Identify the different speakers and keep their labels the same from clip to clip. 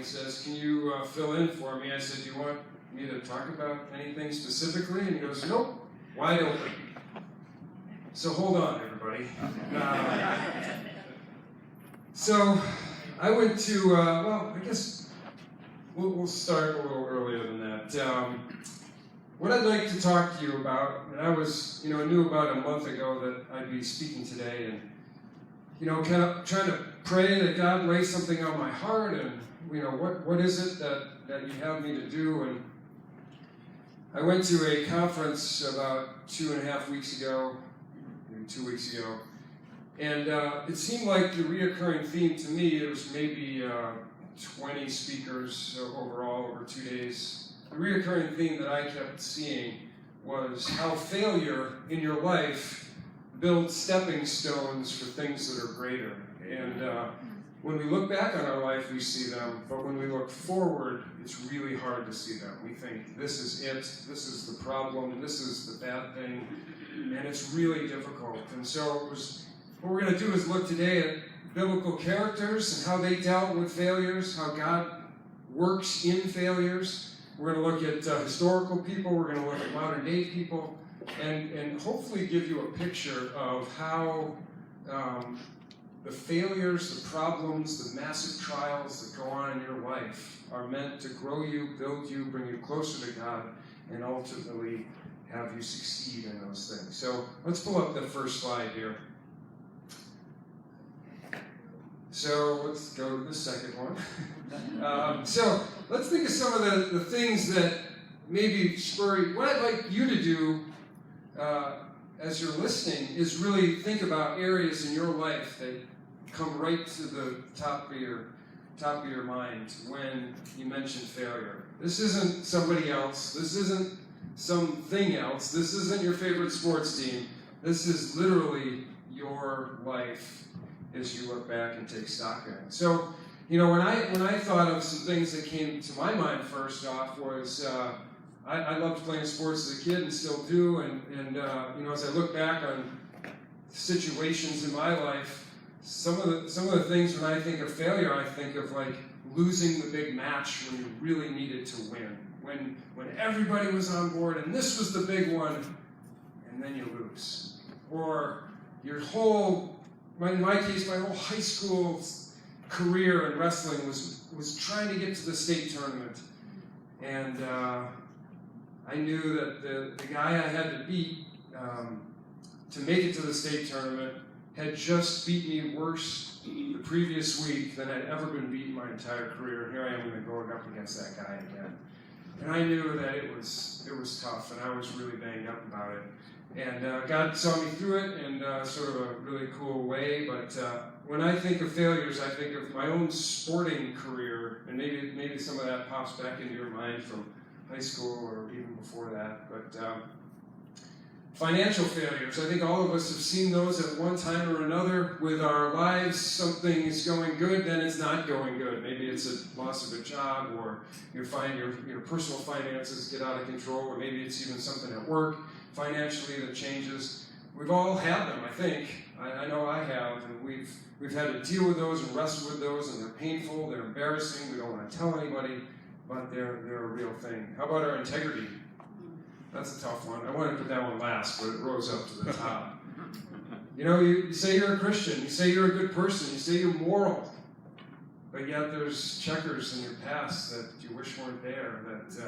Speaker 1: he says, "Can you fill in for me?" I said, "Do you want me to talk about anything specifically?" And he goes, "Nope, wide open." So hold on, everybody. So I went to, well, I guess we'll start a little earlier than that. What I'd like to talk to you about, and I was, knew about a month ago that I'd be speaking today, and, kind of trying to pray that God lay something on my heart, and, what is it that you have me to do? And I went to a conference about 2.5 weeks ago, maybe 2 weeks ago, and it seemed like the reoccurring theme to me, it was maybe 20 speakers overall over 2 days. The reoccurring theme that I kept seeing was how failure in your life builds stepping stones for things that are greater. And when we look back on our life, we see them, but when we look forward, it's really hard to see them. We think, this is it, this is the problem, this is the bad thing, and it's really difficult. And so what we're going to do is look today at biblical characters and how they dealt with failures, how God works in failures. We're going to look at historical people, we're going to look at modern day people, and hopefully give you a picture of how the failures, the problems, the massive trials that go on in your life are meant to grow you, build you, bring you closer to God, and ultimately have you succeed in those things. So let's pull up the first slide here. So let's go to the second one. So let's think of some of the things that maybe spur you. What I'd like you to do as you're listening is really think about areas in your life that come right to the top of your mind when you mention failure. This isn't somebody else. This isn't something else. This isn't your favorite sports team. This is literally your life as you look back and take stock in it. So, when I thought of some things that came to my mind first off was I loved playing sports as a kid and still do, and as I look back on situations in my life, some of the things when I think of failure, I think of like losing the big match when you really needed to win, when everybody was on board and this was the big one, and then you lose, or your whole. In my case, my whole high school career in wrestling was trying to get to the state tournament. And I knew that the guy I had to beat to make it to the state tournament had just beat me worse the previous week than I'd ever been beaten my entire career. And here I am going to go up against that guy again. And I knew that it was tough, and I was really banged up about it. And God saw me through it in sort of a really cool way. But when I think of failures, I think of my own sporting career, and maybe some of that pops back into your mind from high school or even before that. But financial failures, I think all of us have seen those at one time or another with our lives. Something is going good, then it's not going good. Maybe it's a loss of a job, or you find your personal finances get out of control, or maybe it's even something at work financially that changes. We've all had them, I think. I know I have, and we've had to deal with those and wrestle with those, and they're painful, they're embarrassing, we don't want to tell anybody, but they're a real thing. How about our integrity? That's a tough one. I wanted to put that one last, but it rose up to the top. You say you're a Christian, you say you're a good person, you say you're moral, but yet there's checkers in your past that you wish weren't there, that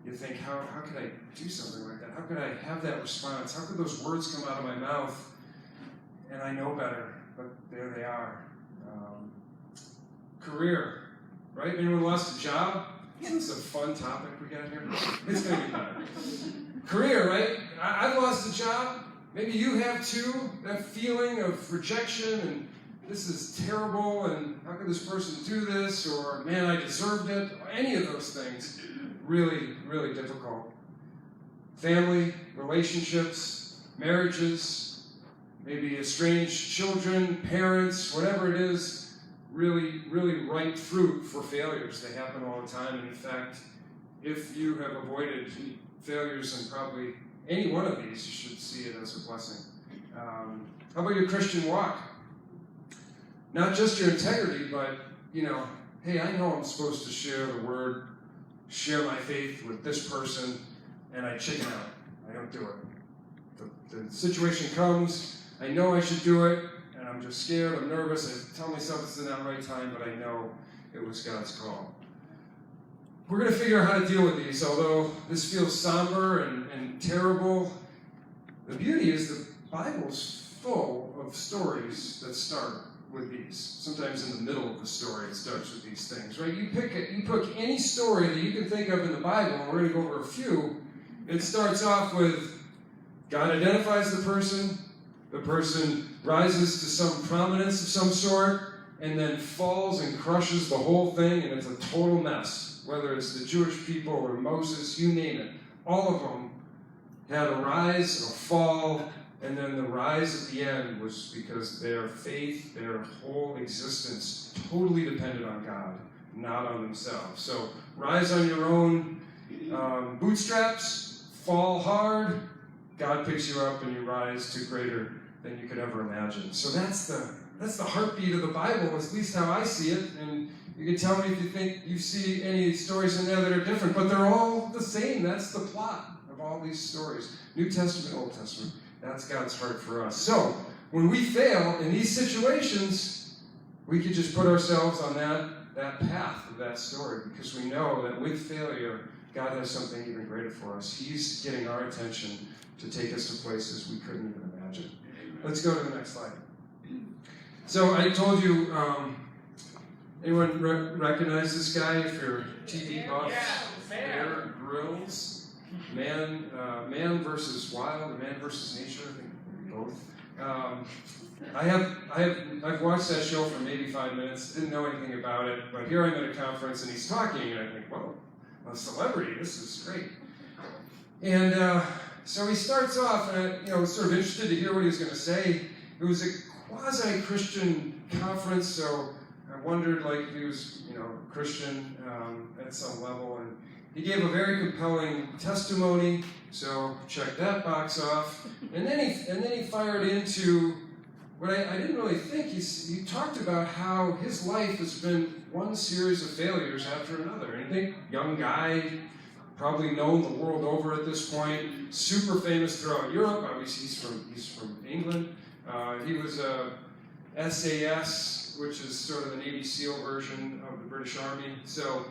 Speaker 1: you think, how could I do something like that? How could I have that response? How could those words come out of my mouth? And I know better, but there they are. Career, right? Anyone lost a job? Isn't this a fun topic we got here? It's going to be better. Career, right? I've lost a job. Maybe you have too. That feeling of rejection and this is terrible and how could this person do this? Or man, I deserved it. Or any of those things. Really, really difficult. Family, relationships, marriages, maybe estranged children, parents, whatever it is, really, really ripe fruit for failures. They happen all the time. And in fact, if you have avoided failures in probably any one of these, you should see it as a blessing. How about your Christian walk? Not just your integrity, but, hey, I know I'm supposed to share the word, share my faith with this person, and I chicken out. I don't do it. The situation comes, I know I should do it, and I'm just scared, I'm nervous, I tell myself it's not the right time, but I know it was God's call. We're going to figure out how to deal with these, although this feels somber and terrible. The beauty is the Bible's full of stories that start with these. Sometimes in the middle of the story it starts with these things, right? You pick any story that you can think of in the Bible, and we're going to go over a few. It starts off with God identifies the person rises to some prominence of some sort, and then falls and crushes the whole thing, and it's a total mess. Whether it's the Jewish people or Moses, you name it. All of them had a rise, a fall, and then the rise at the end was because their faith, their whole existence, totally depended on God, not on themselves. So rise on your own bootstraps, fall hard, God picks you up and you rise to greater than you could ever imagine. So that's the heartbeat of the Bible, at least how I see it. And you can tell me if you think you see any stories in there that are different, but they're all the same. That's the plot of all these stories. New Testament, Old Testament. That's God's heart for us. So when we fail in these situations, we could just put ourselves on that path of that story, because we know that with failure, God has something even greater for us. He's getting our attention to take us to places we couldn't even imagine. Let's go to the next slide. So I told you, anyone recognize this guy if you're TV buffs? Bear Grylls, Man versus Wild, Man versus Nature. I think maybe both. I've watched that show for maybe 5 minutes. Didn't know anything about it, but here I'm at a conference and he's talking, and I think, whoa, a celebrity. This is great. And so he starts off, and I was sort of interested to hear what he was going to say. It was a quasi-Christian conference, so I wondered if he was, Christian at some level. And he gave a very compelling testimony, so check that box off. And then he fired into what I didn't really think. He talked about how his life has been one series of failures after another. And I think young guy, probably known the world over at this point, super famous throughout Europe. Obviously, he's from England. He was a SAS, which is sort of the Navy SEAL version of the British Army. So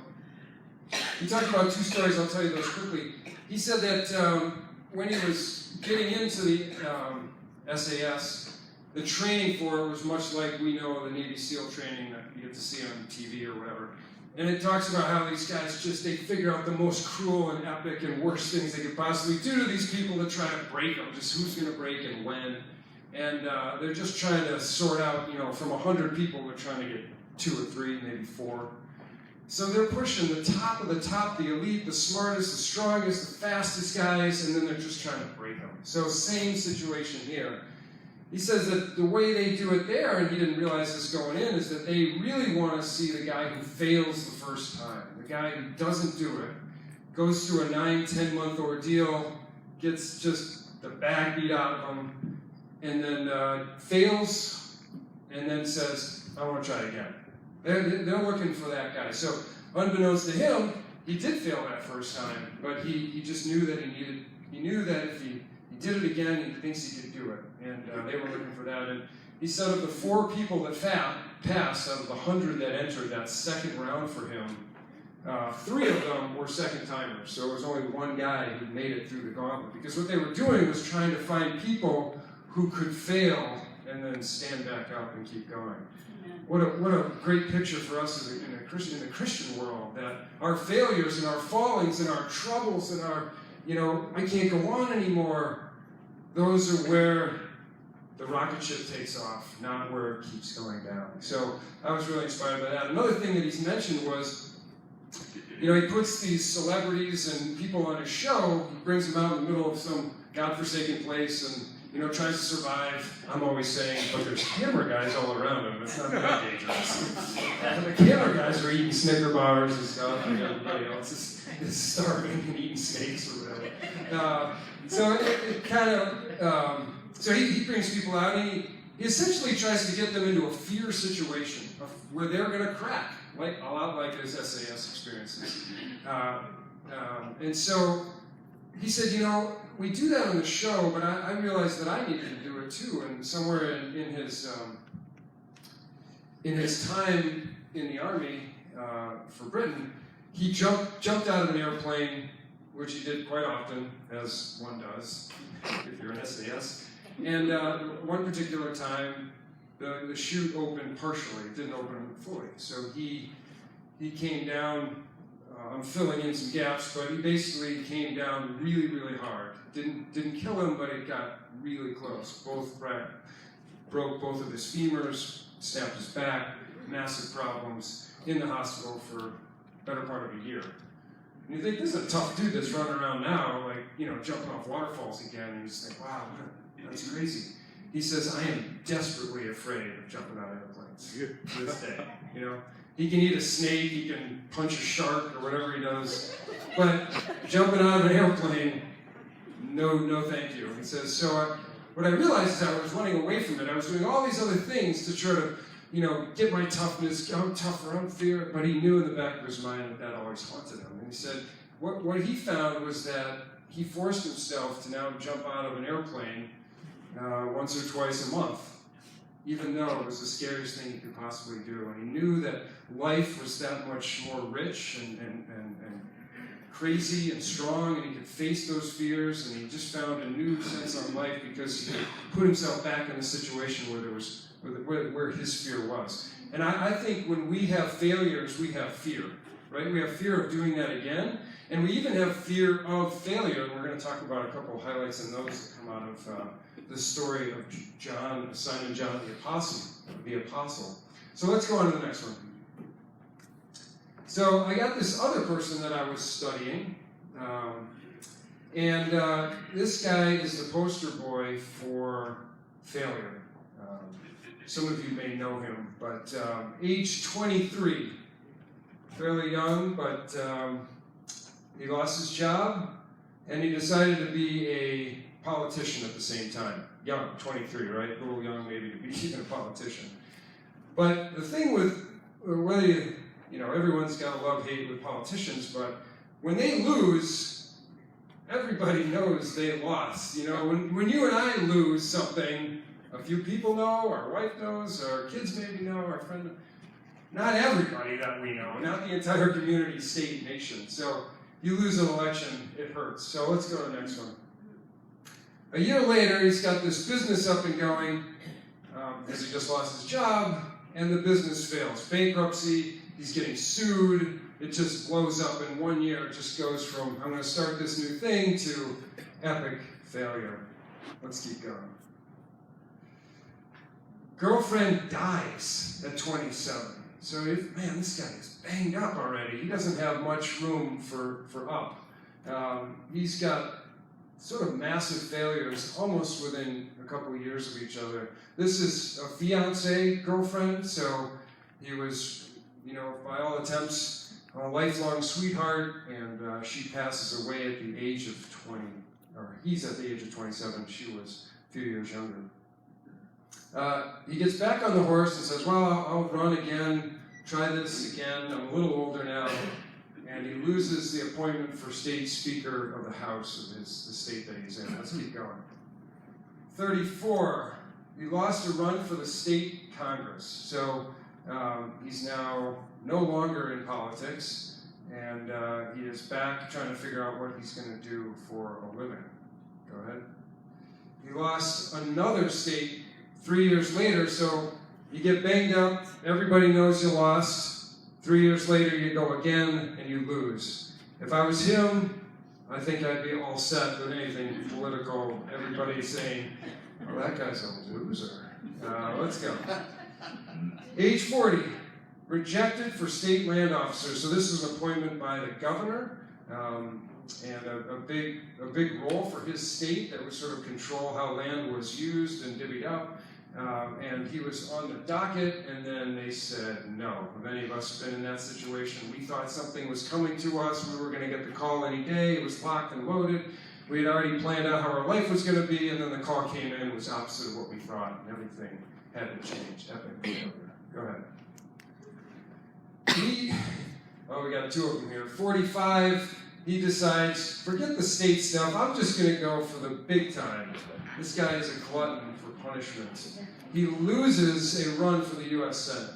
Speaker 1: he talked about two stories. I'll tell you those quickly. He said that when he was getting into the SAS, the training for it was much like we know the Navy SEAL training that you get to see on TV or whatever. And it talks about how these guys they figure out the most cruel and epic and worst things they could possibly do to these people to try to break them, just who's going to break and when. And they're just trying to sort out, from 100 people, they're trying to get 2 or 3, maybe 4. So they're pushing the top of the top, the elite, the smartest, the strongest, the fastest guys, and then they're just trying to break them. So same situation here. He says that the way they do it there, and he didn't realize this going in, is that they really want to see the guy who fails the first time. The guy who doesn't do it, goes through a 9-10 month ordeal, gets just the bag beat out of him, and then fails, and then says, I want to try again. They're looking for that guy. So unbeknownst to him, he did fail that first time, but he just knew that he knew that if he did it again, he thinks he could do it. And they were looking for that. And he said of the 4 people that passed, out of the 100 that entered that second round for him, 3 of them were second-timers. So it was only one guy who made it through the gauntlet. Because what they were doing was trying to find people who could fail and then stand back up and keep going. What a great picture for us in the Christian world, that our failures and our fallings and our troubles and our, I can't go on anymore, those are where the rocket ship takes off, not where it keeps going down. So I was really inspired by that. Another thing that he's mentioned was, he puts these celebrities and people on his show, he brings them out in the middle of some godforsaken place and, tries to survive. I'm always saying, but there's camera guys all around him. It's not that dangerous. The camera guys are eating Snicker bars and stuff, and everybody else is starving and eating steaks or whatever. So it kind of, so he brings people out, and he essentially tries to get them into a fear situation of where they're going to crack, a lot like his SAS experiences. And so he said, you know, we do that on the show, but I realized that I needed to do it too. And somewhere in his time in the Army for Britain, he jumped out of an airplane, which he did quite often, as one does, if you're an SAS. And one particular time, the chute opened partially, it didn't open fully. So he came down, I'm filling in some gaps, but he basically came down really, really hard. Didn't kill him, but it got really close. Broke both of his femurs, snapped his back, massive problems, in the hospital for better part of a year. And you think, this is a tough dude that's running around now, like, you know, jumping off waterfalls again, and you just think, wow, that's crazy. He says, I am desperately afraid of jumping out of airplanes to this day, you know. He can eat a snake, he can punch a shark, or whatever he does, but jumping out of an airplane, no thank you. He says, so what I realized is I was running away from it. I was doing all these other things to try to, you know, get my toughness, I'm tougher, I'm fear, but he knew in the back of his mind that always haunted him. And he said, what he found was that he forced himself to now jump out of an airplane once or twice a month, even though it was the scariest thing he could possibly do. And he knew that life was that much more rich and crazy and strong, and he could face those fears, and he just found a new sense on life because he could put himself back in a situation where his fear was. And I think when we have failures, we have fear, right? We have fear of doing that again, and we even have fear of failure, and we're going to talk about a couple of highlights in those that come out of the story of Simon John the Apostle. So let's go on to the next one. So I got this other person that I was studying, and this guy is the poster boy for failure. Some of you may know him, but age 23, fairly young, but he lost his job, and he decided to be a politician at the same time. Young, 23, right? A little young maybe to be even a politician. But the thing with whether you know, everyone's got a love-hate with politicians, but when they lose, everybody knows they lost. You know, when you and I lose something, a few people know, our wife knows, our kids maybe know, our friend, not everybody that we know, not the entire community, state, nation. So you lose an election, it hurts. So let's go to the next one. A year later, he's got this business up and going, because he just lost his job, and the business fails. Bankruptcy. He's getting sued, it just blows up in 1 year. It just goes from, I'm going to start this new thing, to epic failure. Let's keep going. Girlfriend dies at 27. So, man, this guy is banged up already. He doesn't have much room for up. He's got sort of massive failures almost within a couple of years of each other. This is a fiancé girlfriend, so he was, you know, by all attempts, a lifelong sweetheart, and she passes away at the age of 20, or he's at the age of 27, she was a few years younger. He gets back on the horse and says, well, I'll run again, try this again, I'm a little older now, and he loses the appointment for state speaker of the House of the state that he's in. Let's keep going. 34, he lost a run for the state Congress, so he's now no longer in politics, and he is back trying to figure out what he's going to do for a living. Go ahead. He lost another state 3 years later, so you get banged up, everybody knows you lost. 3 years later, you go again, and you lose. If I was him, I think I'd be all set with anything political. Everybody's saying, oh, that guy's a loser. Let's go. Age 40, rejected for state land officer. So this is an appointment by the governor, and a big role for his state that would sort of control how land was used and divvied up. And he was on the docket, and then they said no. Have any of us been in that situation? We thought something was coming to us. We were going to get the call any day. It was locked and loaded. We had already planned out how our life was going to be, and then the call came in. It was opposite of what we thought, and everything had to change. Epic failure. Go ahead. we got two of them here. 45, he decides, forget the state stuff, I'm just going to go for the big time. This guy is a glutton for punishment. He loses a run for the U.S. Senate.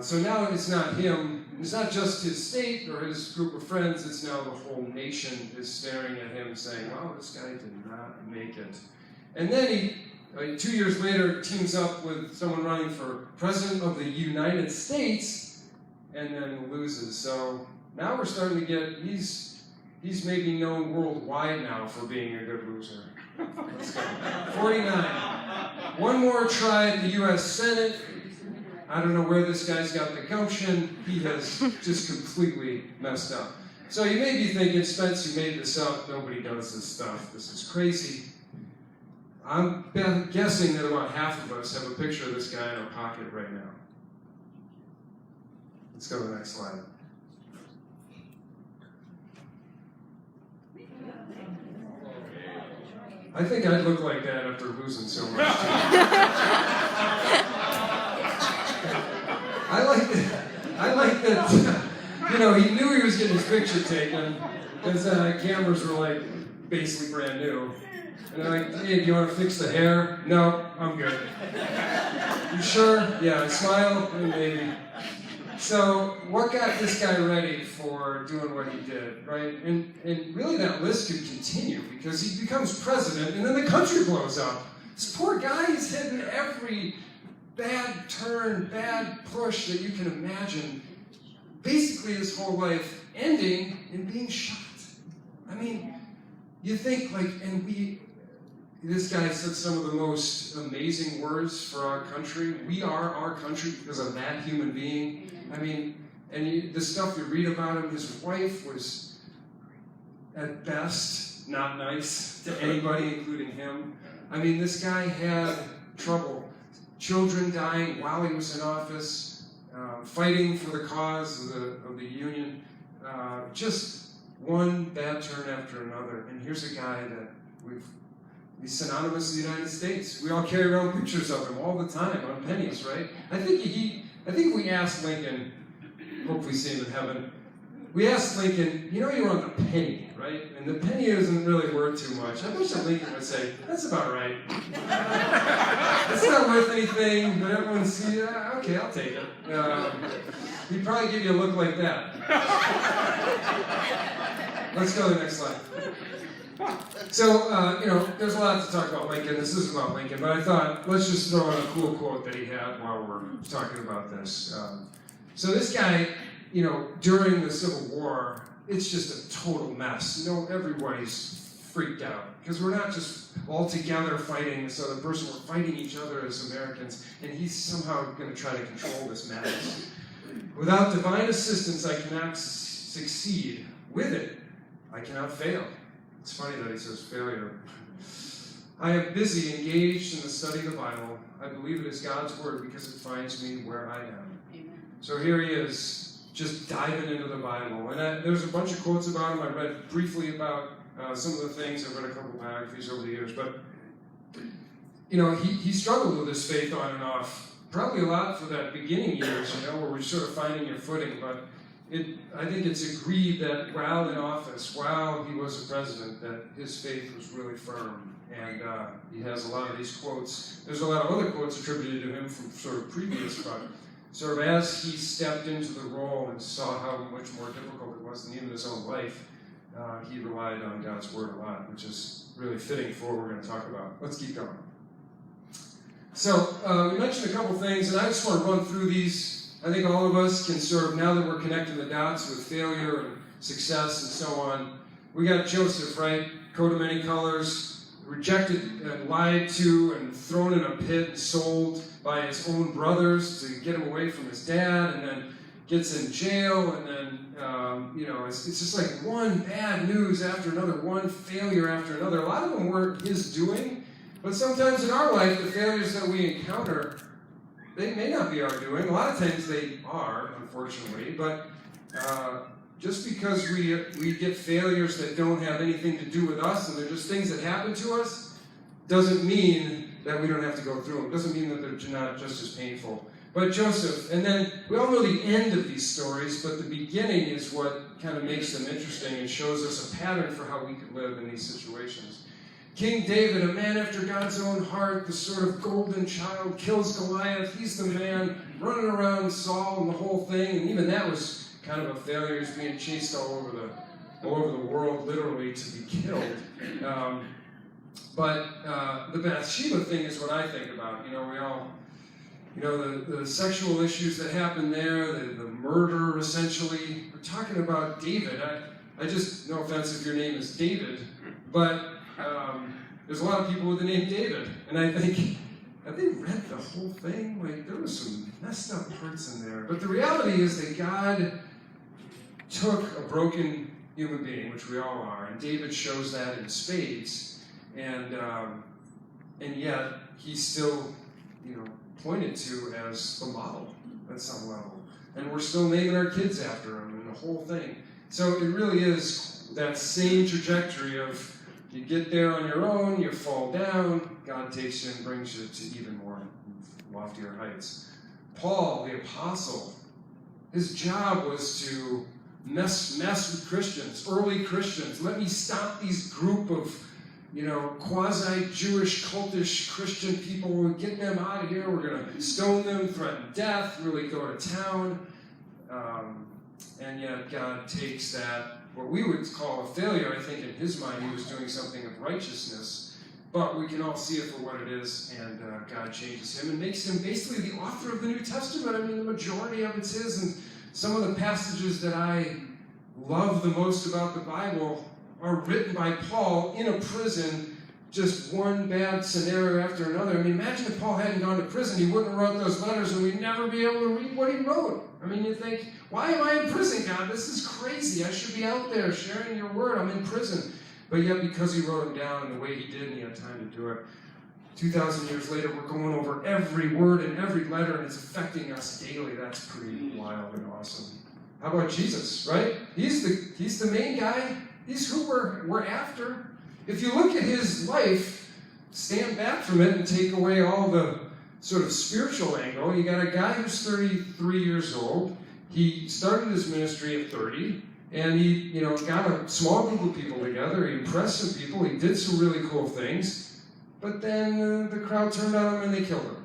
Speaker 1: So now it's not him, it's not just his state or his group of friends, it's now the whole nation is staring at him saying, oh, this guy did not make it. And then he, 2 years later, teams up with someone running for President of the United States and then loses. So now we're starting to get, he's maybe known worldwide now for being a good loser. Let's go. 49. One more try at the U.S. Senate. I don't know where this guy's got the gumption. He has just completely messed up. So you may be thinking, Spence, you made this up. Nobody does this stuff. This is crazy. I'm guessing that about half of us have a picture of this guy in our pocket right now. Let's go to the next slide. I think I'd look like that after losing so much. I like that, you know, he knew he was getting his picture taken, because cameras were like basically brand new. And they're like, hey, do you want to fix the hair? No, I'm good. You sure? Yeah, smile, maybe. So what got this guy ready for doing what he did, right? And really that list could continue, because he becomes president and then the country blows up. This poor guy is hitting every bad turn, bad push that you can imagine. Basically his whole life ending in being shot. I mean, you think like, this guy said some of the most amazing words for our country. We are our country because of that human being. I mean, and the stuff you read about him, his wife was, at best, not nice to anybody, including him. I mean, this guy had trouble. Children dying while he was in office, fighting for the cause of the Union. Just one bad turn after another. And here's a guy that he's synonymous with the United States. We all carry around pictures of him all the time on pennies, right? I think we asked Lincoln, hope we see him in heaven, we asked Lincoln, you know you're on the penny, right? And the penny isn't really worth too much. I wish that Lincoln would say, that's about right. It's not worth anything, but everyone sees it. Okay, I'll take it. He'd probably give you a look like that. Let's go to the next slide. So, you know, there's a lot to talk about Lincoln. This is about Lincoln, but I thought, let's just throw in a cool quote that he had while we're talking about this. So this guy, you know, during the Civil War, it's just a total mess. You know, everybody's freaked out because we're not just all together fighting this other person, we're fighting each other as Americans, and he's somehow going to try to control this madness. Without divine assistance, I cannot succeed. With it, I cannot fail. It's funny that he says failure. I am busy, engaged in the study of the Bible. I believe it is God's word because it finds me where I am. Amen. So here he is, just diving into the Bible. And there's a bunch of quotes about him. I read briefly about some of the things. I've read a couple biographies over the years. But, you know, he struggled with his faith on and off. Probably a lot for that beginning years, you know, where we're sort of finding your footing. But I think it's agreed that while in office, while he was a president, that his faith was really firm. And he has a lot of these quotes. There's a lot of other quotes attributed to him from sort of previous, but sort of as he stepped into the role and saw how much more difficult it was than even his own life, he relied on God's word a lot, which is really fitting for what we're going to talk about. Let's keep going. So we mentioned a couple things, and I just want to run through these. I think all of us can sort of, now that we're connecting the dots with failure and success and so on, we got Joseph, right? Coat of many colors, rejected and lied to and thrown in a pit and sold by his own brothers to get him away from his dad, and then gets in jail, and then, you know, it's just like one bad news after another, one failure after another. A lot of them weren't his doing, but sometimes in our life, the failures that we encounter, they may not be our doing. A lot of times they are, unfortunately, but just because we get failures that don't have anything to do with us and they're just things that happen to us, doesn't mean that we don't have to go through them. Doesn't mean that they're not just as painful. But Joseph, and then we all know the end of these stories, but the beginning is what kind of makes them interesting and shows us a pattern for how we could live in these situations. King David, a man after God's own heart, the sort of golden child, kills Goliath. He's the man running around Saul and the whole thing, and even that was kind of a failure. He's being chased all over the world, literally, to be killed. But the Bathsheba thing is what I think about. We all, the sexual issues that happen there, the murder, essentially. We're talking about David. I just, no offense if your name is David, but there's a lot of people with the name David. And I think, have they read the whole thing? Like, there was some messed up parts in there. But the reality is that God took a broken human being, which we all are, and David shows that in spades, and yet he's still, pointed to as the model at some level, and we're still naming our kids after him and the whole thing. So it really is that same trajectory of you get there on your own, you fall down, God takes you and brings you to even more loftier heights. Paul, the apostle, his job was to mess with Christians, early Christians. Let me stop these group of, quasi-Jewish, cultish Christian people. We're getting them out of here. We're going to stone them, threaten death, really go to town. And yet God takes that, what we would call a failure. I think in his mind he was doing something of righteousness. But we can all see it for what it is, and God changes him and makes him basically the author of the New Testament. I mean, the majority of it's his, and some of the passages that I love the most about the Bible are written by Paul in a prison, just one bad scenario after another. I mean, imagine if Paul hadn't gone to prison, he wouldn't have wrote those letters, and we'd never be able to read what he wrote. I mean, you think, why am I in prison, God? This is crazy. I should be out there sharing your word. I'm in prison. But yet, because he wrote them down in the way he did, and he had time to do it, 2,000 years later, we're going over every word and every letter, and it's affecting us daily. That's pretty wild and awesome. How about Jesus, right? He's the main guy. He's who we're after. If you look at his life, stand back from it and take away all the sort of spiritual angle. You got a guy who's 33 years old. He started his ministry at 30, and he, got a small group of people together. He impressed some people. He did some really cool things. But then the crowd turned on him and they killed him.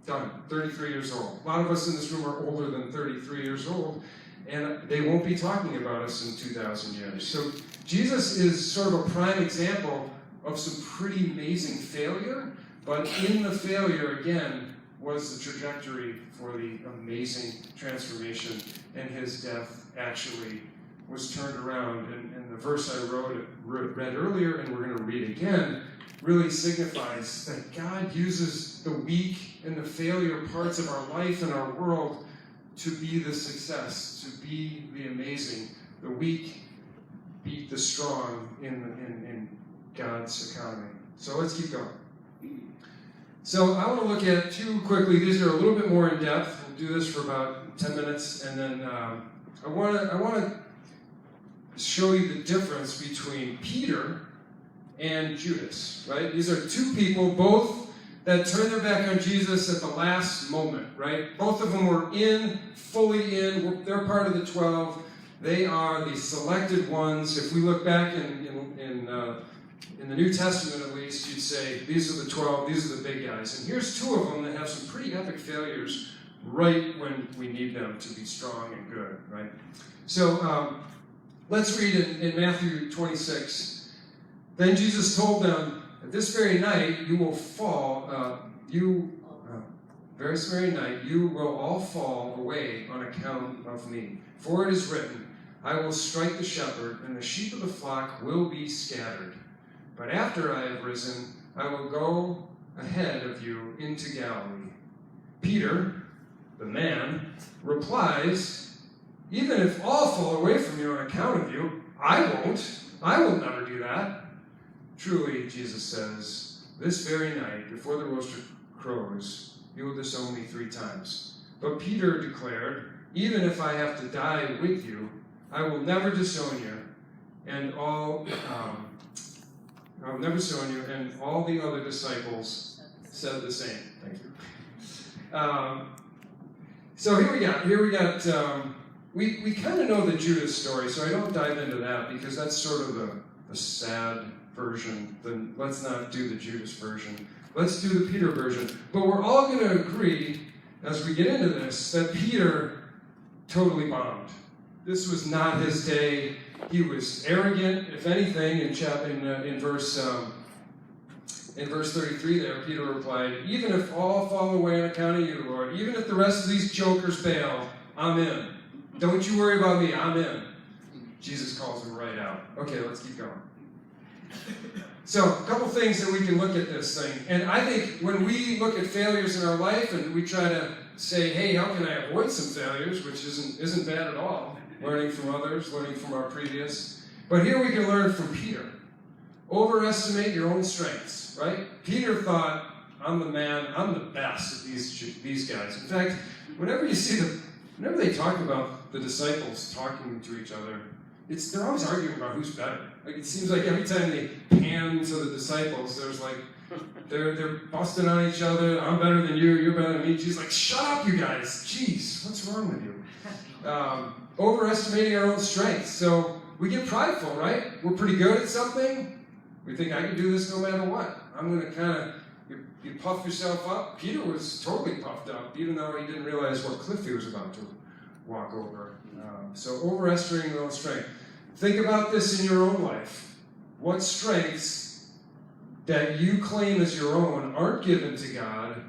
Speaker 1: Done. 33 years old. A lot of us in this room are older than 33 years old, and they won't be talking about us in 2,000 years. So Jesus is sort of a prime example of some pretty amazing failure, but in the failure, again, was the trajectory for the amazing transformation, and his death actually was turned around. And the verse I read earlier, and we're going to read again, really signifies that God uses the weak and the failure parts of our life and our world to be the success, to be the amazing. The weak beat the strong in God's economy. So let's keep going. So I want to look at two quickly. These are a little bit more in depth. We'll do this for about 10 minutes, and then I want to show you the difference between Peter and Judas. Right? These are two people, both that turned their back on Jesus at the last moment. Right? Both of them were fully in. They're part of the 12. They are the selected ones. If we look back in the New Testament, at least, you'd say, these are the 12, these are the big guys. And here's two of them that have some pretty epic failures right when we need them to be strong and good, right? So let's read in Matthew 26. Then Jesus told them, at this very night you will fall, this very night you will all fall away on account of me. For it is written, I will strike the shepherd, and the sheep of the flock will be scattered. But after I have risen, I will go ahead of you into Galilee. Peter, the man, replies, even if all fall away from you on account of you, I won't. I will never do that. Truly, Jesus says, this very night, before the rooster crows, you will disown me 3 times. But Peter declared, even if I have to die with you, I will never disown you. And I will never disown you. And all the other disciples said the same. Thank you. So here we got, we kind of know the Judas story, so I don't dive into that because that's sort of the sad version. Then let's not do the Judas version. Let's do the Peter version. But we're all going to agree, as we get into this, that Peter totally bombed. This was not his day. He was arrogant. If anything, in verse 33 there, Peter replied, "Even if all fall away on account of you, Lord, even if the rest of these jokers bail, I'm in. Don't you worry about me, I'm in." Jesus calls him right out. Okay, let's keep going. So, a couple things that we can look at this thing. And I think when we look at failures in our life and we try to say, hey, how can I avoid some failures, which isn't bad at all, learning from others, learning from our previous. But here we can learn from Peter. Overestimate your own strengths, right? Peter thought, I'm the man, I'm the best at these guys. In fact, whenever they talk about the disciples talking to each other, they're always arguing about who's better. Like it seems like every time they pan to the disciples, there's like they're busting on each other. I'm better than you. You're better than me. Jesus like, shut up, you guys. Jeez, what's wrong with you? Overestimating our own strengths. So we get prideful, right? We're pretty good at something. We think I can do this no matter what. I'm going to kind of you puff yourself up. Peter was totally puffed up, even though he didn't realize what cliff he was about to walk over. So overestimating your own strength. Think about this in your own life. What strengths that you claim as your own aren't given to God?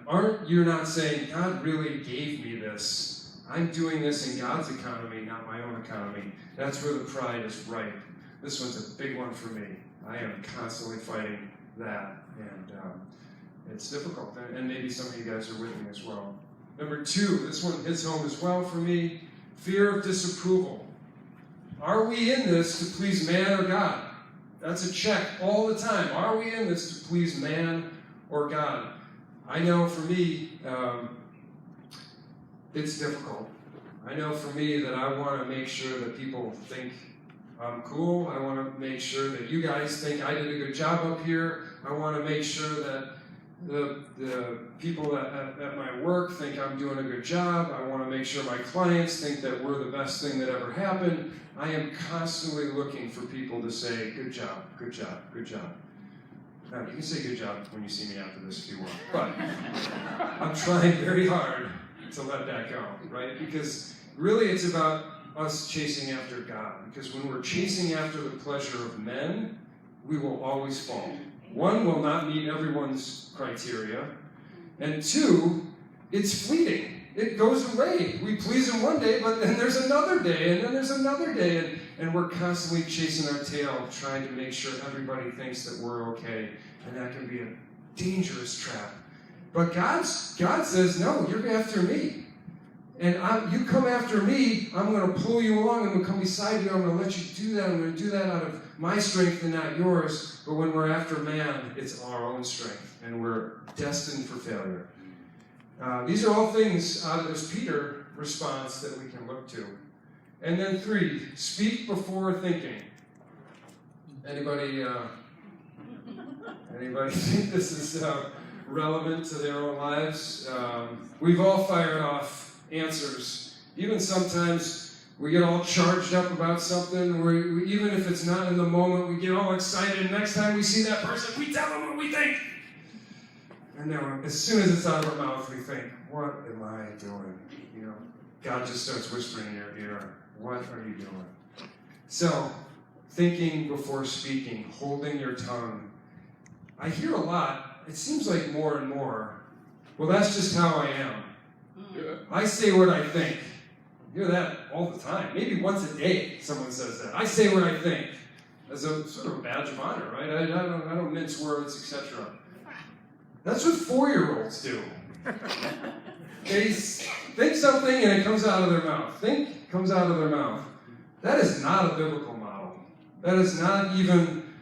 Speaker 1: You're not saying, God really gave me this. I'm doing this in God's economy, not my own economy. That's where the pride is ripe. This one's a big one for me. I am constantly fighting that, and it's difficult. And maybe some of you guys are with me as well. Number 2, this one hits home as well for me. Fear of disapproval. Are we in this to please man or God? That's a check all the time. Are we in this to please man or God? I know for me, it's difficult. I know for me that I want to make sure that people think I'm cool. I want to make sure that you guys think I did a good job up here. I want to make sure that the people at my work think I'm doing a good job. I want to make sure my clients think that we're the best thing that ever happened. I am constantly looking for people to say, good job, good job, good job. Now, you can say good job when you see me after this if you want, but I'm trying very hard to let that go, right? Because really it's about us chasing after God. Because when we're chasing after the pleasure of men, we will always fall. 1, will not meet everyone's criteria. And 2, it's fleeting. It goes away. We please him one day, but then there's another day, and then there's another day, and we're constantly chasing our tail, trying to make sure everybody thinks that we're okay, and that can be a dangerous trap. But God says, no, you're after me. And you come after me, I'm going to pull you along, I'm going to come beside you, I'm going to let you do that, I'm going to do that out of my strength and not yours. But when we're after man, it's our own strength, and we're destined for failure. These are all things out of this Peter response that we can look to. And then 3, speak before thinking. Anybody think this is relevant to their own lives? We've all fired off answers. Even sometimes we get all charged up about something. We, even if it's not in the moment, we get all excited. Next time we see that person, we tell them what we think. And then as soon as it's out of our mouth, we think, what am I doing? You know, God just starts whispering in your ear, what are you doing? So, thinking before speaking, holding your tongue. I hear a lot, it seems like more and more, well, that's just how I am. I say what I think. You hear that all the time. Maybe once a day someone says that. I say what I think. As a sort of a badge of honor, right? I don't mince words, etc. That's what 4-year-olds do. They think something and it comes out of their mouth. Think comes out of their mouth. That is not a biblical model. That is not even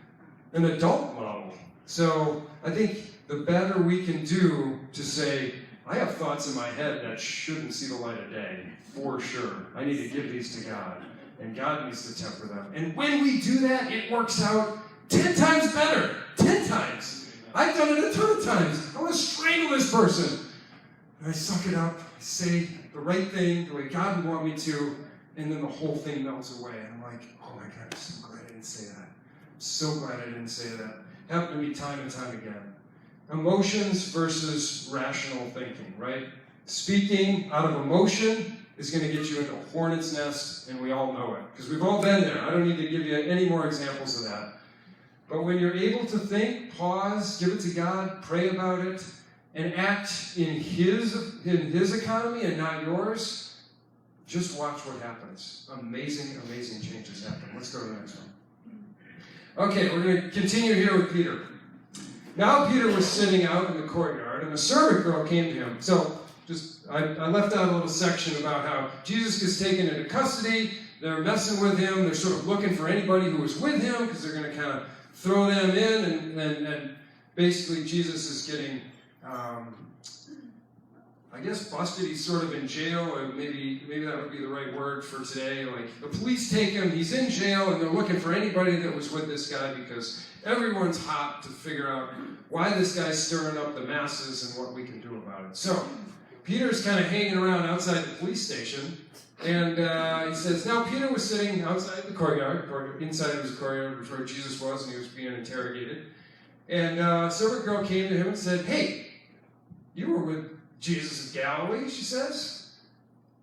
Speaker 1: an adult model. So I think the better we can do to say, I have thoughts in my head that shouldn't see the light of day, for sure. I need to give these to God, and God needs to temper them. And when we do that, it works out 10 times better. 10 times. I've done it a ton of times. I want to strangle this person. And I suck it up. I say the right thing, the way God would want me to, and then the whole thing melts away. And I'm like, oh my God, I'm so glad I didn't say that. I'm so glad I didn't say that. Happened to me time and time again. Emotions versus rational thinking, right? Speaking out of emotion is going to get you into a hornet's nest, and we all know it, because we've all been there. I don't need to give you any more examples of that. But when you're able to think, pause, give it to God, pray about it, and act in His economy and not yours, just watch what happens. Amazing, amazing changes happen. Let's go to the next one. Okay, we're going to continue here with Peter. Now Peter was sitting out in the courtyard, and a servant girl came to him. So, I left out a little section about how Jesus gets taken into custody. They're messing with him. They're sort of looking for anybody who was with him, because they're going to kind of throw them in, and basically Jesus is getting, I guess, busted. He's sort of in jail, or maybe that would be the right word for today. Like, the police take him, he's in jail, and they're looking for anybody that was with this guy, because everyone's hot to figure out why this guy's stirring up the masses and what we can do about it. So Peter's kind of hanging around outside the police station, and he says, now Peter was sitting outside the courtyard. Inside was the courtyard, was where Jesus was, and he was being interrogated. And a servant girl came to him and said, hey, you were with Jesus of Galilee, she says.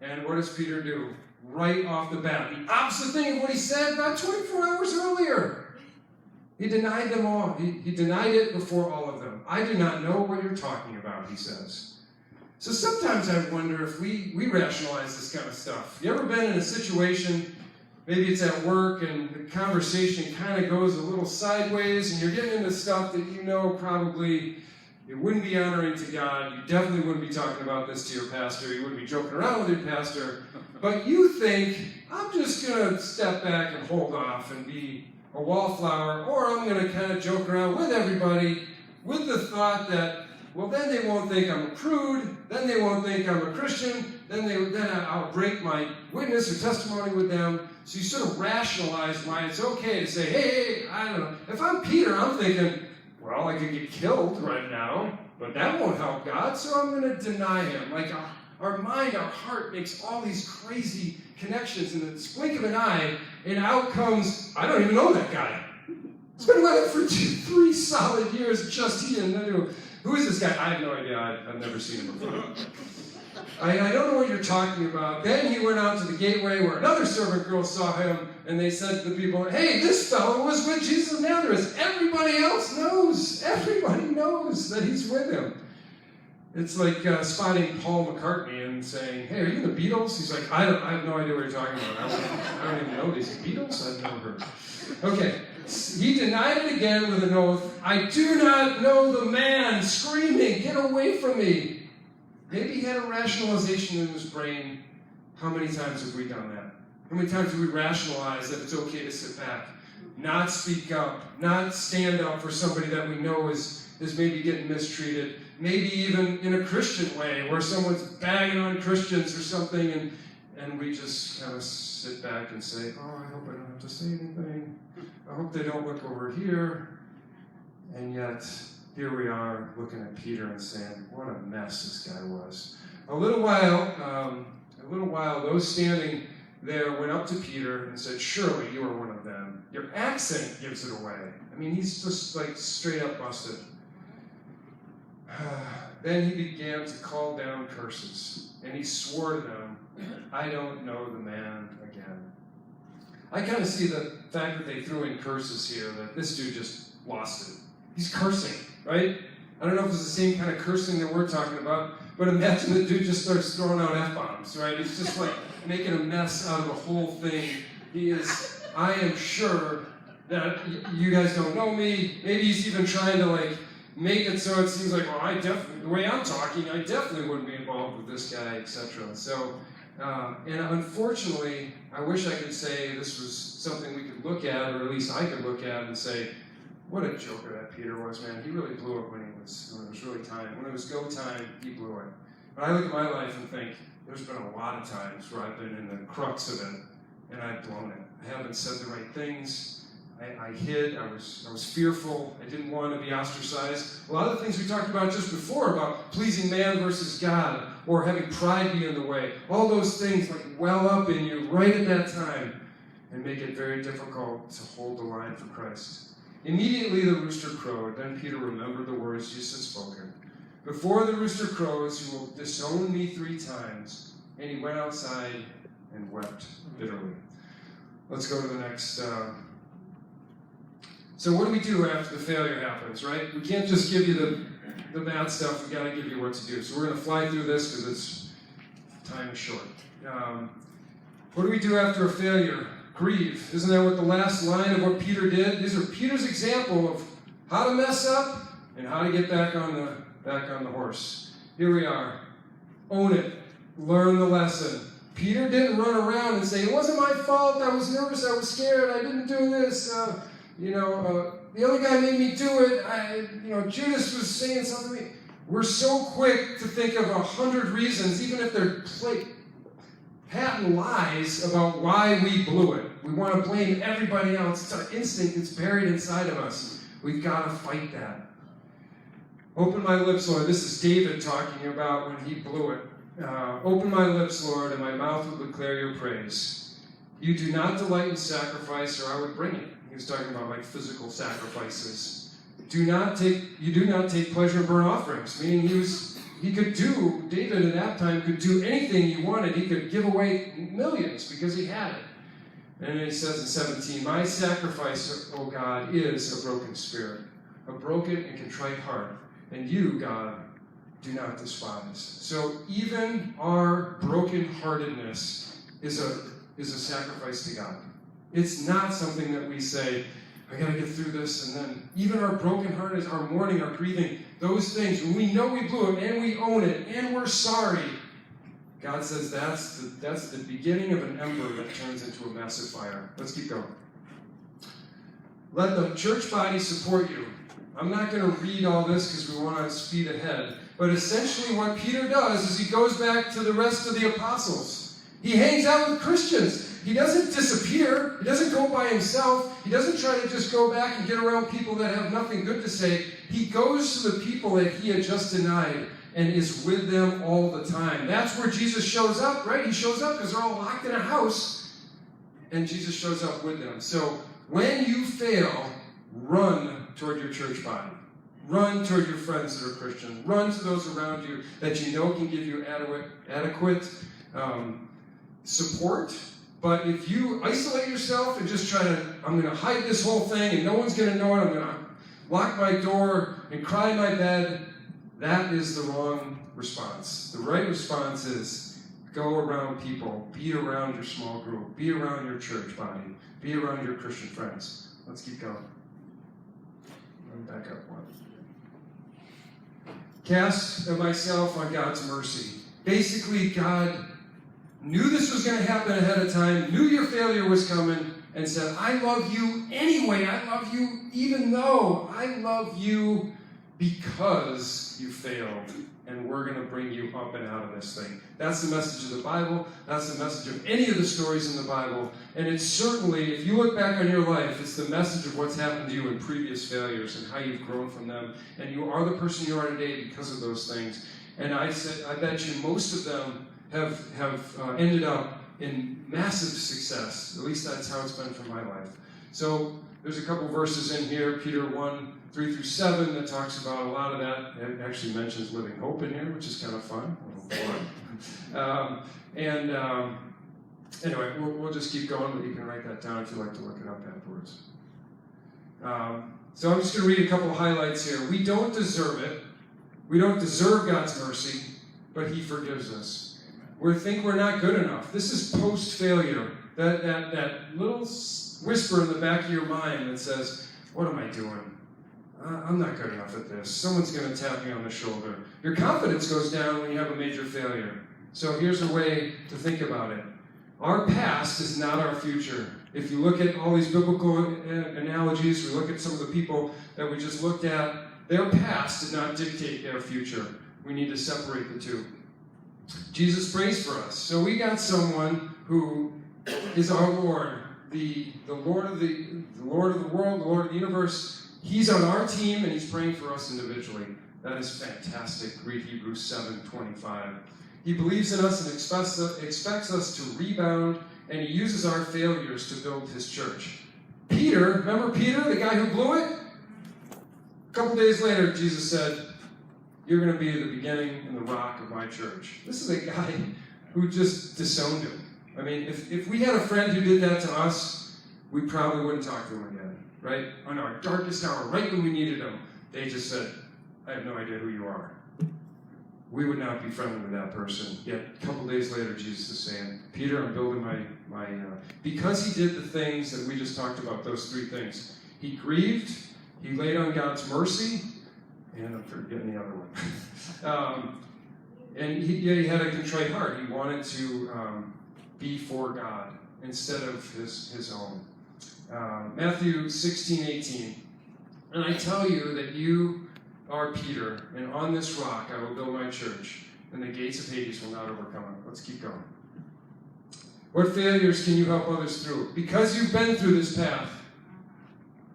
Speaker 1: And what does Peter do? Right off the bat, the opposite thing of what he said about 24 hours earlier. He denied them all. He denied it before all of them. I do not know what you're talking about, he says. So sometimes I wonder if we rationalize this kind of stuff. You ever been in a situation, maybe it's at work, and the conversation kind of goes a little sideways, and you're getting into stuff that you know probably it wouldn't be honoring to God. You definitely wouldn't be talking about this to your pastor. You wouldn't be joking around with your pastor. But you think, I'm just going to step back and hold off and be a wallflower, or I'm going to kind of joke around with everybody with the thought that, well, then they won't think I'm a prude, then they won't think I'm a Christian, then I'll break my witness or testimony with them. So you sort of rationalize why it's okay to say, hey, I don't know. If I'm Peter, I'm thinking, well, I could get killed right now, but that won't help God, so I'm going to deny him. Like our mind, our heart makes all these crazy connections in the blink of an eye, and out comes, I don't even know that guy. It's been with him for 3 solid years, just he and who is this guy? I have no idea. I've never seen him before. I don't know what you're talking about. Then he went out to the gateway where another servant girl saw him, and they said to the people, hey, this fellow was with Jesus of Nazareth. Everybody else knows. Everybody knows that he's with him. It's like spotting Paul McCartney and saying, hey, are you the Beatles? He's like, I have no idea what you're talking about. I don't even know these Beatles. I've never heard. Okay. He denied it again with an oath. I do not know the man, screaming, get away from me. Maybe he had a rationalization in his brain. How many times have we done that? How many times do we rationalize that it's okay to sit back, not speak up, not stand up for somebody that we know is maybe getting mistreated, maybe even in a Christian way where someone's bagging on Christians or something, and we just kind of sit back and say, oh, I hope I don't have to say anything. I hope they don't look over here. And yet, here we are looking at Peter and saying, what a mess this guy was. A little while, those standing there went up to Peter and said, surely you are one of them. Your accent gives it away. I mean, he's just like straight up busted. Then he began to call down curses, and he swore to them, I don't know the man again. I kind of see the fact that they threw in curses here, that this dude just lost it. He's cursing, right? I don't know if it's the same kind of cursing that we're talking about, but imagine the dude just starts throwing out F-bombs, right? He's just like making a mess out of the whole thing. He is, I am sure that you guys don't know me. Maybe he's even trying to like make it so it seems like, well, the way I'm talking, I definitely wouldn't be involved with this guy, etc. So, and unfortunately, I wish I could say this was something we could look at, or at least I could look at and say, what a joker that Peter was, man. He really blew it when it was really time. When it was go time, he blew it. But I look at my life and think, there's been a lot of times where I've been in the crux of it, and I've blown it. I haven't said the right things. I hid. I was fearful. I didn't want to be ostracized. A lot of the things we talked about just before, about pleasing man versus God. or having pride be in the way. All those things like well up in you right at that time and make it very difficult to hold the line for Christ. Immediately the rooster crowed. Then Peter remembered the words Jesus had spoken. Before the rooster crows, you will disown me 3 times. And he went outside and wept bitterly. Let's go to the next. So what do we do after the failure happens, right? We can't just give you the bad stuff. We've got to give you what to do. So we're going to fly through this because time is short. What do we do after a failure? Grieve. Isn't that what the last line of what Peter did? These are Peter's example of how to mess up and how to get back on the horse. Here we are. Own it. Learn the lesson. Peter didn't run around and say, it wasn't my fault, I was nervous, I was scared, I didn't do this, the other guy made me do it, Judas was saying something to me. We're so quick to think of 100 reasons, even if they're patent lies about why we blew it. We want to blame everybody else. It's our instinct, it's buried inside of us. We've got to fight that. Open my lips, Lord. This is David talking about when he blew it. Open my lips, Lord, and my mouth will declare your praise. You do not delight in sacrifice, or I would bring it. He was talking about like physical sacrifices. You do not take pleasure in burnt offerings, meaning David at that time could do anything he wanted. He could give away millions because he had it. And then he says in 17, my sacrifice, O God, is a broken spirit, a broken and contrite heart. And you, God, do not despise. So even our brokenheartedness is a sacrifice to God. It's not something that we say, I got to get through this, and then even our brokenheartedness, our mourning, our grieving, those things, when we know we blew it, and we own it, and we're sorry, God says that's the beginning of an ember that turns into a massive fire. Let's keep going. Let the church body support you. I'm not going to read all this because we want to speed ahead. But essentially what Peter does is he goes back to the rest of the apostles. He hangs out with Christians. He doesn't disappear. He doesn't go by himself. He doesn't try to just go back and get around people that have nothing good to say. He goes to the people that he had just denied and is with them all the time. That's where Jesus shows up, right? He shows up because they're all locked in a house, and Jesus shows up with them. So when you fail, run toward your church body. Run toward your friends that are Christian. Run to those around you that you know can give you adequate support. But if you isolate yourself and just I'm going to hide this whole thing and no one's going to know it, I'm going to lock my door and cry in my bed, that is the wrong response. The right response is go around people. Be around your small group. Be around your church body. Be around your Christian friends. Let's keep going. Back up one. Cast myself on God's mercy. Basically, God knew this was going to happen ahead of time, knew your failure was coming, and said, I love you anyway. I love you even though. I love you because you failed, and we're going to bring you up and out of this thing. That's the message of the Bible. That's the message of any of the stories in the Bible. And it's certainly, if you look back on your life, it's the message of what's happened to you in previous failures and how you've grown from them. And you are the person you are today because of those things. And I bet you most of them have ended up in massive success. At least that's how it's been for my life. So there's a couple verses in here, Peter 1:3-7, that talks about a lot of that. It actually mentions living hope in here, which is kind of fun. Anyway, we'll just keep going, but you can write that down if you'd like to look it up afterwards. So I'm just going to read a couple of highlights here. We don't deserve it. We don't deserve God's mercy, but He forgives us. We think we're not good enough. This is post-failure. That little whisper in the back of your mind that says, what am I doing? I'm not good enough at this. Someone's going to tap me on the shoulder. Your confidence goes down when you have a major failure. So here's a way to think about it. Our past is not our future. If you look at all these biblical analogies, we look at some of the people that we just looked at, their past did not dictate their future. We need to separate the two. Jesus prays for us. So we got someone who is our Lord, the Lord of the world, the Lord of the universe. He's on our team, and He's praying for us individually. That is fantastic. Read Hebrews 7:25. He believes in us and expects us to rebound, and he uses our failures to build his church. Peter, remember Peter, the guy who blew it? A couple days later, Jesus said, "You're going to be the beginning and the rock of my church." This is a guy who just disowned him. I mean, if we had a friend who did that to us, we probably wouldn't talk to him again, right? On our darkest hour, right when we needed him, they just said, "I have no idea who you are." We would not be friendly with that person. Yet a couple days later, Jesus is saying, "Peter, I'm building my because he did the things that we just talked about, those three things. He grieved, he laid on God's mercy, and I'm forgetting the other one. And he had a contrite heart. He wanted to be for God instead of his own. Matthew 16:18. "And I tell you that you are Peter, and on this rock I will build my church, and the gates of Hades will not overcome it." Let's keep going. What failures can you help others through? Because you've been through this path,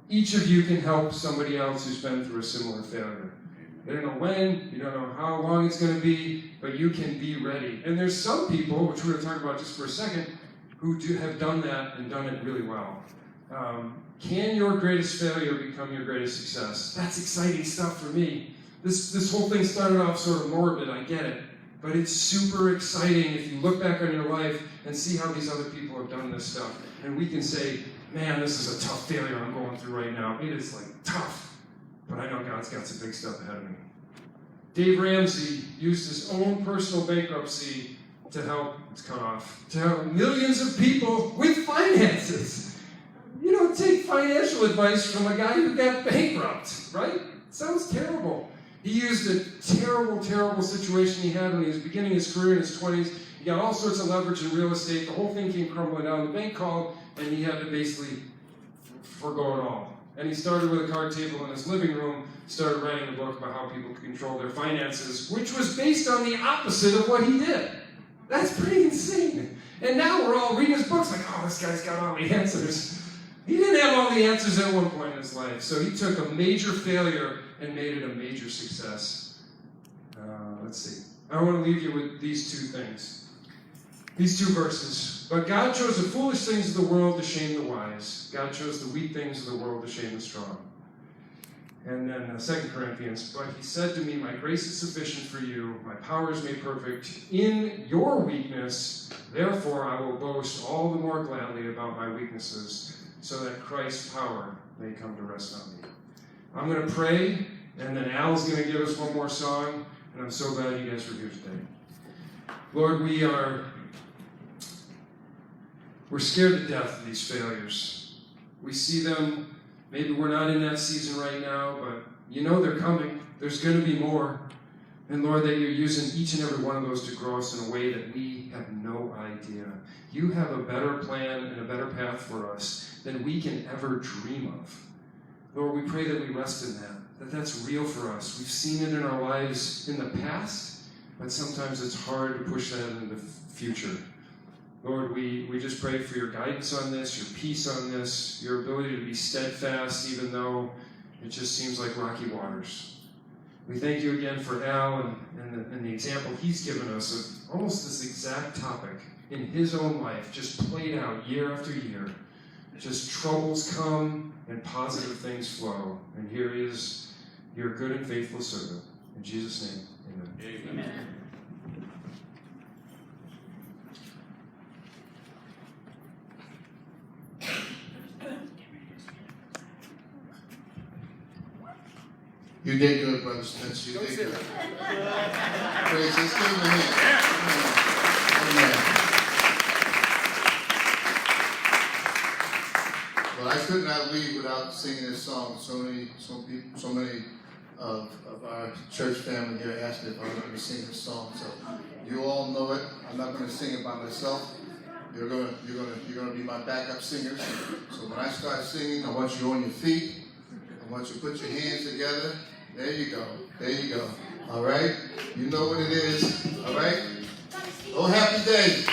Speaker 1: each of you can help somebody else who's been through a similar failure. You don't know when, you don't know how long it's going to be, but you can be ready. And there's some people, which we're going to talk about just for a second, who have done that and done it really well. Can your greatest failure become your greatest success? That's exciting stuff for me. This whole thing started off sort of morbid, I get it. But it's super exciting if you look back on your life and see how these other people have done this stuff. And we can say, "Man, this is a tough failure I'm going through right now. It is like tough. But I know God's got some big stuff ahead of me." Dave Ramsey used his own personal bankruptcy to help millions of people with finances. You don't take financial advice from a guy who got bankrupt, right? Sounds terrible. He used a terrible, terrible situation he had when he was beginning his career in his 20s. He got all sorts of leverage in real estate. The whole thing came crumbling down. The bank called, and he had to basically forgo it all. And he started with a card table in his living room, started writing a book about how people could control their finances, which was based on the opposite of what he did. That's pretty insane. And now we're all reading his books like, "Oh, this guy's got all the answers." He didn't have all the answers at one point in his life. So he took a major failure and made it a major success. Let's see. I want to leave you with these two things. These two verses. "But God chose the foolish things of the world to shame the wise. God chose the weak things of the world to shame the strong." And then 2 Corinthians, "But he said to me, my grace is sufficient for you. My power is made perfect in your weakness. Therefore I will boast all the more gladly about my weaknesses, so that Christ's power may come to rest on me." I'm going to pray, and then Al's going to give us one more song, and I'm so glad you guys were here today. Lord, we're scared to death of these failures. We see them. Maybe we're not in that season right now, but you know they're coming. There's going to be more. And Lord, that you're using each and every one of those to grow us in a way that we have no idea. You have a better plan and a better path for us than we can ever dream of. Lord, we pray that we rest in that that's real for us. We've seen it in our lives in the past, but sometimes it's hard to push that into the future. Lord, we just pray for your guidance on this, your peace on this, your ability to be steadfast even though it just seems like rocky waters. We thank you again for Al and the example he's given us of almost this exact topic in his own life, just played out year after year. Just troubles come and positive things flow. And here he is, your good and faithful servant. In Jesus' name, amen.
Speaker 2: Amen.
Speaker 3: You did good, Brother Spence. You did good. Praise His name. Amen. Well, I could not leave without singing this song. So many of our church family here asked me if I was going to sing this song. So you all know it. I'm not going to sing it by myself. You're going to be my backup singers. So when I start singing, I want you on your feet. I want you to put your hands together. There you go. There you go. All right? You know what it is. All right? Oh, happy day.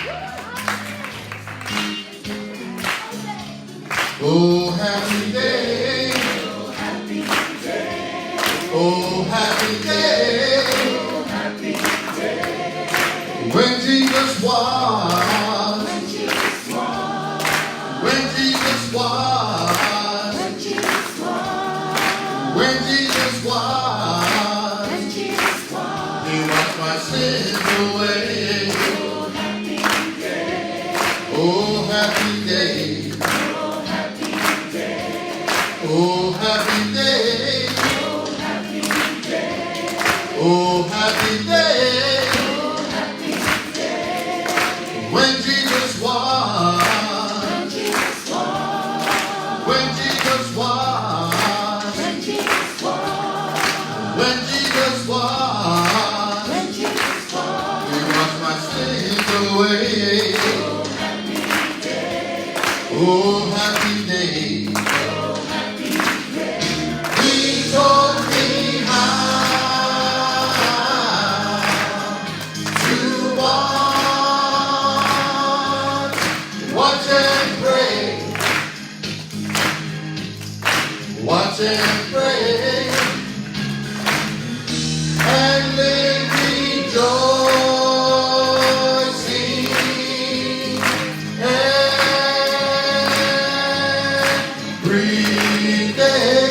Speaker 3: Oh, happy day. Oh, happy day. Oh, happy day. Oh, happy day. Jesus washed, when Jesus washed, when Jesus washed, when Jesus washed, He washed my sins away. Oh, happy day. Oh, happy day. Oh, happy day. Oh, happy day. When Jesus washed, when Jesus washed, when Jesus washed, when Jesus washed, when Jesus washed, He washed my sins away. Oh, happy day. Oh, happy day. He taught me how to walk, watch and pray, watch and pray, and live rejoicing every day.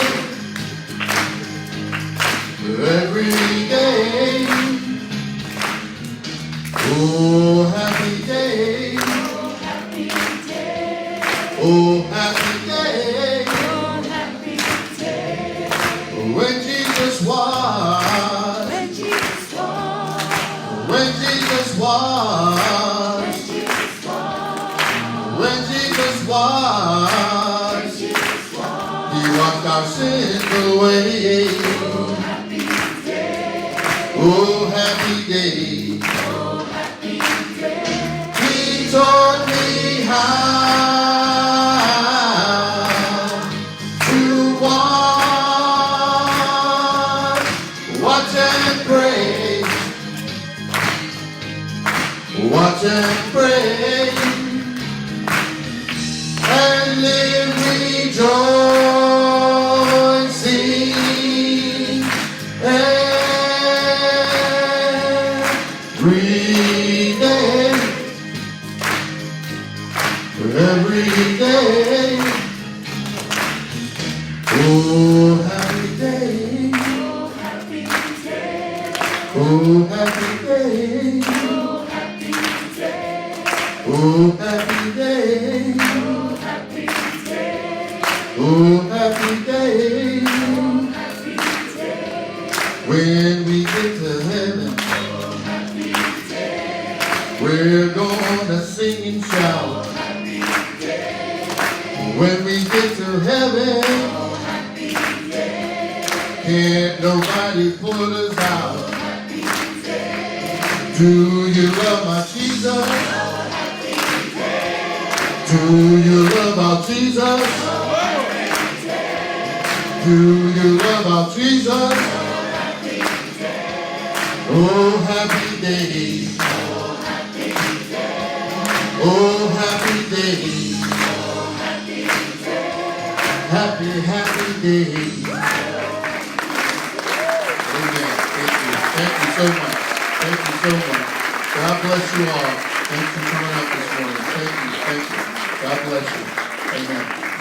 Speaker 3: Oh, happy day. Oh, happy day. Oh, happy day. Oh, happy day. When Jesus washed, when Jesus washed, when Jesus washed, when Jesus washed, He washed our sins away. Oh, happy day. Oh, happy day. He taught me how to walk, watch and pray, watch and pray, and live rejoicing. Every day. Oh, happy day. Oh, happy day. Oh, happy day. Oh, happy day. Oh, happy day. Oh, happy day. Oh, happy day. Oh, happy day. When we get to heaven, oh, happy day, we're gonna sing and shout. When we get to heaven, oh, happy day, can't nobody put us out. Oh, happy day. Do you love my Jesus? Oh, happy day. Do you love our Jesus? Oh, happy day. Do you love our Jesus? Oh, happy day. Oh, happy day. Oh, happy day. Oh, happy day. Happy, happy day. Amen. Thank you. Thank you so much. Thank you so much. God bless you all. Thanks for coming up this morning. Thank you. Thank you. God bless you. Amen.